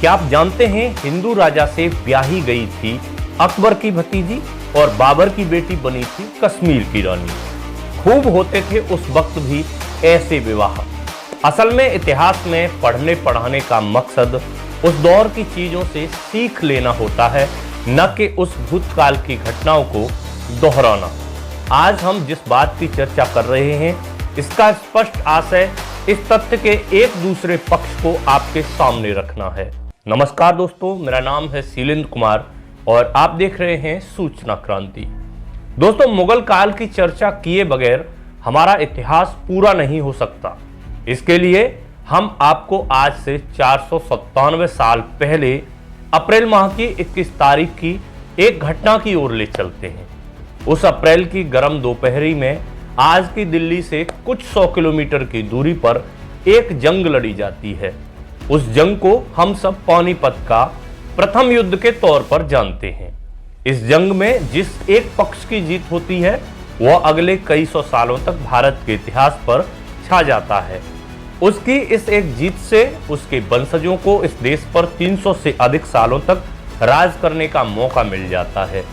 क्या आप जानते हैं हिंदू राजा से ब्याही गई थी अकबर की भतीजी और बाबर की बेटी बनी थी कश्मीर की रानी। खूब होते थे उस वक्त भी ऐसे विवाह। असल में इतिहास में पढ़ने पढ़ाने का मकसद उस दौर की चीजों से सीख लेना होता है, न कि उस भूतकाल की घटनाओं को दोहराना। आज हम जिस बात की चर्चा कर रहे हैं इसका स्पष्ट आशय इस तथ्य के एक दूसरे पक्ष को आपके सामने रखना है। नमस्कार दोस्तों, मेरा नाम है शीलेंद्र कुमार और आप देख रहे हैं सूचना क्रांति। दोस्तों, मुगल काल की चर्चा किए बगैर हमारा इतिहास पूरा नहीं हो सकता। इसके लिए हम आपको आज से 497 साल पहले अप्रैल माह की 21 तारीख की एक घटना की ओर ले चलते हैं। उस अप्रैल की गर्म दोपहरी में आज की दिल्ली से कुछ 100 किलोमीटर की दूरी पर एक जंग लड़ी जाती है। उस जंग को हम सब पानीपत का प्रथम युद्ध के तौर पर जानते हैं। इस जंग में जिस एक पक्ष की जीत होती है वह अगले कई सौ सालों तक भारत के इतिहास पर छा जाता है। उसकी इस एक जीत से उसके वंशजों को इस देश पर 300 से अधिक सालों तक राज करने का मौका मिल जाता है।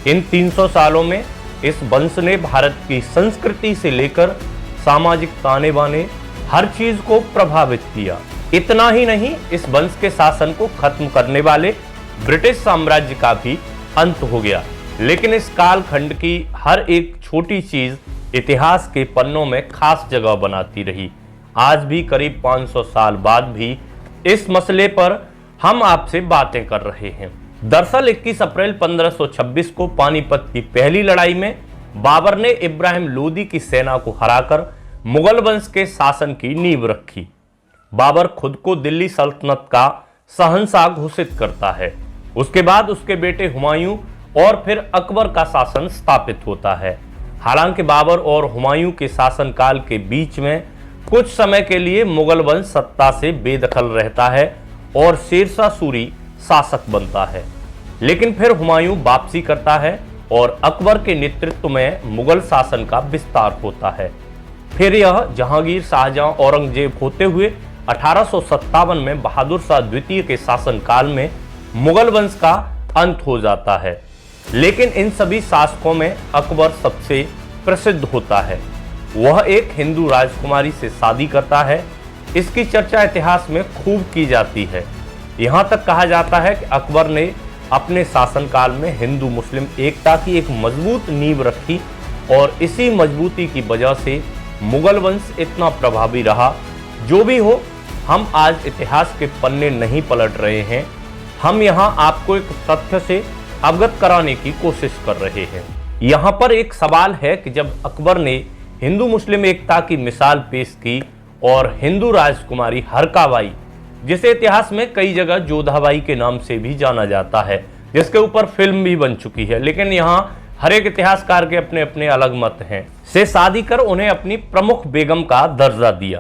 इन 300 सालों में इस वंश ने भारत की संस्कृति से लेकर सामाजिक ताने बाने हर चीज को प्रभावित किया। इतना ही नहीं, इस वंश के शासन को खत्म करने वाले ब्रिटिश साम्राज्य का भी अंत हो गया। लेकिन इस कालखंड की हर एक छोटी चीज इतिहास के पन्नों में खास जगह बनाती रही। आज भी करीब 500 साल बाद भी इस मसले पर हम आपसे बातें कर रहे हैं। दरअसल 21 अप्रैल 1526 को पानीपत की पहली लड़ाई में बाबर ने इब्राहिम लोदी की सेना को हराकर मुगल वंश के शासन की नींव रखी। बाबर खुद को दिल्ली सल्तनत का शहंशाह घोषित करता है। उसके बाद उसके बेटे हुमायूं और फिर अकबर का शासन स्थापित होता है। हालांकि बाबर और हुमायूं के शासनकाल के बीच में कुछ समय के लिए मुगल वंश सत्ता से बेदखल रहता है और शेरशाह सूरी शासक बनता है। लेकिन फिर हुमायूं वापसी करता है और अकबर के नेतृत्व में मुगल शासन का विस्तार होता है। फिर यह जहांगीर, शाहजहां, औरंगजेब होते हुए 1857 में बहादुर शाह द्वितीय के शासनकाल में मुगल वंश का अंत हो जाता है। लेकिन इन सभी शासकों में अकबर सबसे प्रसिद्ध होता है। वह एक हिंदू राजकुमारी से शादी करता है। इसकी चर्चा इतिहास में खूब की जाती है। यहाँ तक कहा जाता है कि अकबर ने अपने शासनकाल में हिंदू मुस्लिम एकता की एक मजबूत नींव रखी और इसी मजबूती की वजह से मुगल वंश इतना प्रभावी रहा। जो भी हो, हम आज इतिहास के पन्ने नहीं पलट रहे हैं। हम यहाँ आपको एक तथ्य से अवगत कराने की कोशिश कर रहे हैं। यहाँ पर एक सवाल है कि जब अकबर ने हिंदू मुस्लिम एकता की मिसाल पेश की और हिंदू राजकुमारी हरकाबाई, जिसे इतिहास में कई जगह जोधाबाई के नाम से भी जाना जाता है, जिसके ऊपर फिल्म भी बन चुकी है, लेकिन यहाँ हर एक इतिहासकार के अपने अपने अलग मत हैं, से शादी कर उन्हें अपनी प्रमुख बेगम का दर्जा दिया,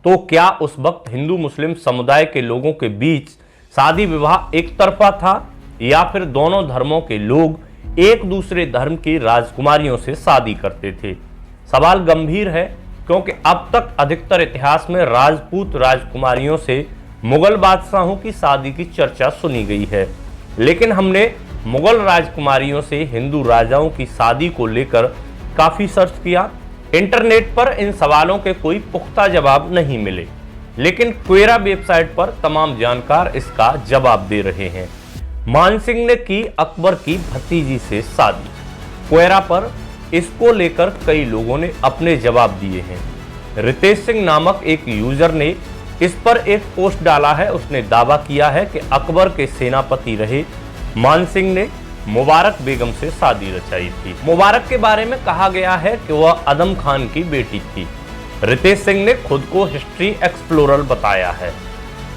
तो क्या उस वक्त हिंदू मुस्लिम समुदाय के लोगों के बीच शादी विवाह एक तरफा था या फिर दोनों धर्मों के लोग एक दूसरे धर्म की राजकुमारियों से शादी करते थे? सवाल गंभीर है क्योंकि अब तक अधिकतर इतिहास में राजपूत राजकुमारियों से मुगल बादशाहों की शादी की चर्चा सुनी गई है, लेकिन हमने मुगल राजकुमारियों से हिंदू राजाओं की शादी को लेकर काफी सर्च किया। इंटरनेट पर इन सवालों के कोई पुख्ता जवाब नहीं मिले, लेकिन क्वेरा वेबसाइट पर तमाम जानकार इसका जवाब दे रहे हैं। मानसिंह ने की अकबर की भतीजी से शादी। क्वेरा पर इसको लेकर कई लोगों ने अपने जवाब दिए हैं। रितेश सिंह नामक एक यूजर ने इस पर एक पोस्ट डाला है। उसने दावा किया है कि अकबर के सेनापति रहे मानसिंह ने मुबारक बेगम से शादी रचाई थी। मुबारक के बारे में कहा गया है कि वह आदम खान की बेटी थी। रितेश सिंह ने खुद को हिस्ट्री एक्सप्लोरर बताया है।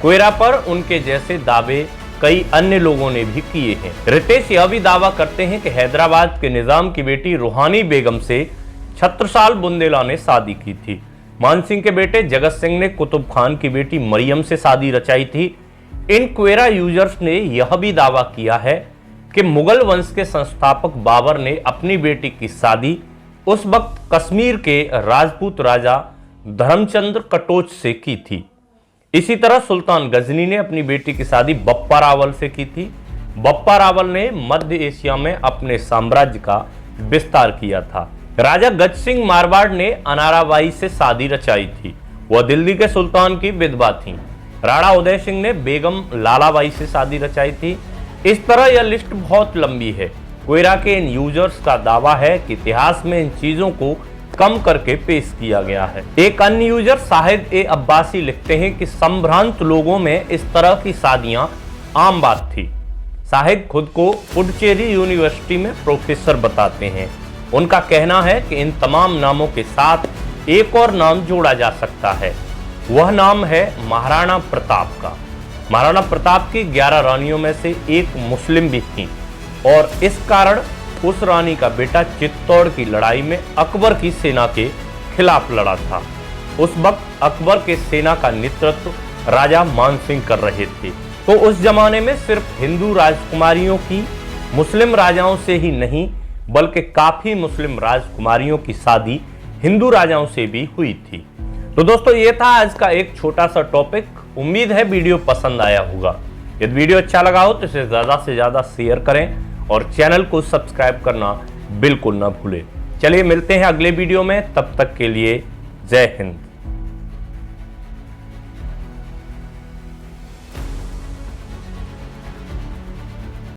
क्वेरा पर उनके जैसे दावे कई अन्य लोगों ने भी किए हैं। रितेश यह भी दावा करते हैं कि हैदराबाद के निजाम की बेटी रूहानी बेगम से छत्रसाल बुंदेला ने शादी की थी। मानसिंह के बेटे जगत सिंह ने कुतुब खान की बेटी मरियम से शादी रचाई थी। इन क्वेरा यूजर्स ने यह भी दावा किया है कि मुगल वंश के संस्थापक बाबर ने अपनी बेटी की शादी उस वक्त कश्मीर के राजपूत राजा धर्मचंद्र कटोच से की थी। इसी तरह सुल्तान गजनी ने अपनी बेटी की शादी बप्पा रावल से की थी। बप्पा रावल ने मध्य एशिया में अपने साम्राज्य का विस्तार किया था। राजा गज सिंह मारवाड़ ने अनाराबाई से शादी रचाई थी। वह दिल्ली के सुल्तान की विधवा थी। राणा उदय सिंह ने बेगम लालाबाई से शादी रचाई थी। इस तरह यह लिस्ट बहुत लंबी है। कोयरा के इन यूजर्स का दावा है कि इतिहास में इन चीजों को कम करके पेश किया गया है। एक अन्य यूजर शाहिद ए अब्बासी लिखते हैं कि संभ्रांत लोगों में इस तरह की शादियां आम बात थी। शाहिद खुद को पुडुचेरी यूनिवर्सिटी में प्रोफेसर बताते हैं। उनका कहना है कि इन तमाम नामों के साथ एक और नाम जोड़ा जा सकता है। वह नाम है महाराणा प्रताप का। महाराणा प्रताप की 11 रानियों में से एक मुस्लिम भी थी और इस कारण उस रानी का बेटा चित्तौड़ की लड़ाई में अकबर की सेना के खिलाफ लड़ा था। उस वक्त अकबर के सेना का नेतृत्व राजा मान सिंह कर रहे थे। तो उस जमाने में सिर्फ हिंदू राजकुमारियों की मुस्लिम राजाओं से ही नहीं बल्कि काफी मुस्लिम राजकुमारियों की शादी हिंदू राजाओं से भी हुई थी। तो दोस्तों ये था आज का एक छोटा सा टॉपिक। उम्मीद है वीडियो पसंद आया होगा। यदि वीडियो अच्छा लगा हो तो इसे ज्यादा से ज्यादा शेयर करें और चैनल को सब्सक्राइब करना बिल्कुल ना भूलें। चलिए मिलते हैं अगले वीडियो में, तब तक के लिए जय हिंद।